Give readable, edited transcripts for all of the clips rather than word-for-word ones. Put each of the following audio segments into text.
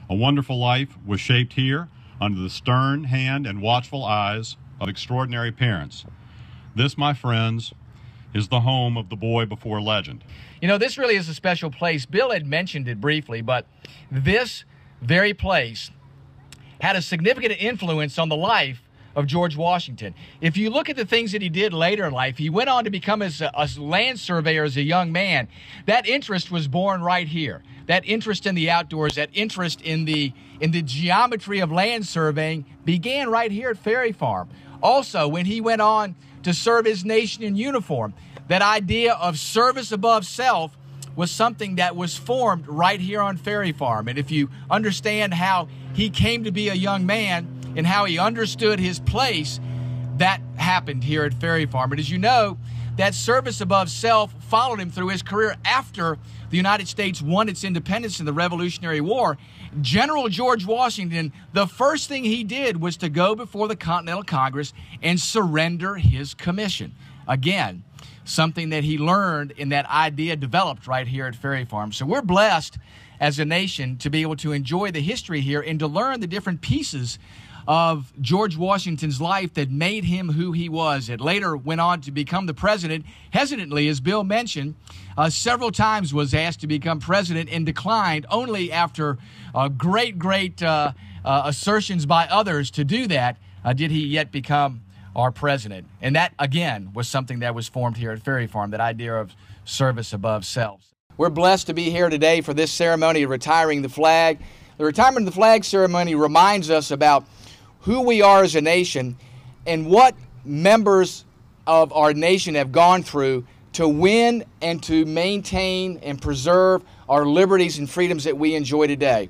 A wonderful life was shaped here under the stern hand and watchful eyes of extraordinary parents. This, my friends, is the home of the boy before legend. You know, this really is a special place. Bill had mentioned it briefly, but this very place had a significant influence on the life of George Washington. If you look at the things that he did later in life, he went on to become a land surveyor as a young man. That interest was born right here. That interest in the outdoors, that interest in the geometry of land surveying began right here at Ferry Farm. Also, when he went on to serve his nation in uniform, that idea of service above self was something that was formed right here on Ferry Farm. And if you understand how he came to be a young man and how he understood his place, that happened here at Ferry Farm. And as you know, that service above self followed him through his career after the United States won its independence in the Revolutionary War. General George Washington, the first thing he did was to go before the Continental Congress and surrender his commission. Again, something that he learned and that idea developed right here at Ferry Farm. So we're blessed as a nation to be able to enjoy the history here and to learn the different pieces of George Washington's life that made him who he was. It later went on to become the president. Hesitantly, as Bill mentioned, several times was asked to become president and declined only after great assertions by others to do that did he yet become our president. And that, again, was something that was formed here at Ferry Farm, that idea of service above self. We're blessed to be here today for this ceremony of retiring the flag. The retirement of the flag ceremony reminds us about who we are as a nation and what members of our nation have gone through to win and to maintain and preserve our liberties and freedoms that we enjoy today.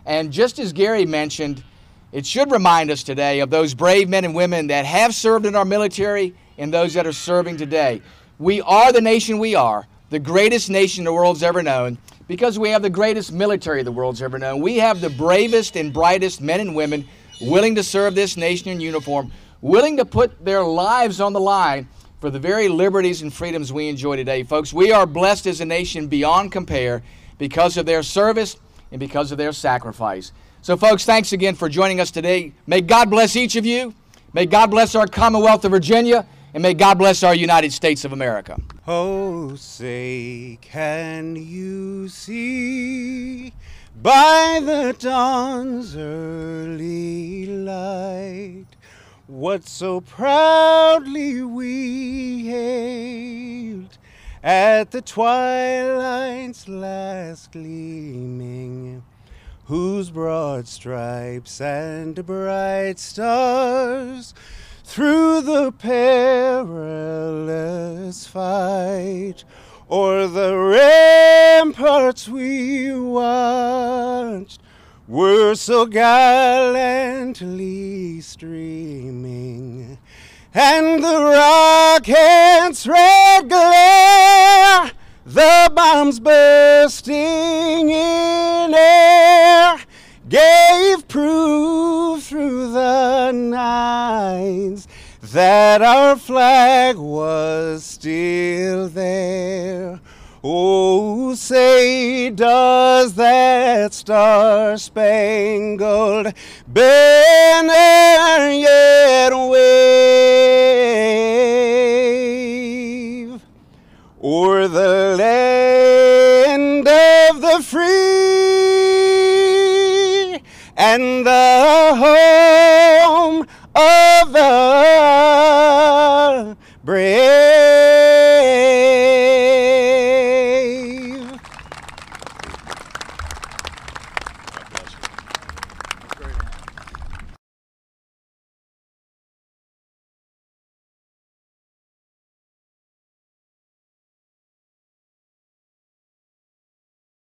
And just as Gary mentioned, it should remind us today of those brave men and women that have served in our military and those that are serving today. We are the nation we are, the greatest nation the world's ever known, because we have the greatest military the world's ever known. We have the bravest and brightest men and women willing to serve this nation in uniform, willing to put their lives on the line for the very liberties and freedoms we enjoy today. Folks, we are blessed as a nation beyond compare because of their service and because of their sacrifice. So, folks, thanks again for joining us today. May God bless each of you. May God bless our Commonwealth of Virginia. And may God bless our United States of America. Oh, say, can you see by the dawn's early light what so proudly we hailed at the twilight's last gleaming, whose broad stripes and bright stars through the perilous fight o'er the ramparts we watched were so gallantly streaming, and the rocket's red glare, the bombs bursting in air, gave proof through the nights that our flag was still there. Oh, say, does that star-spangled banner yet wave o'er the land of the free and the home of the brave?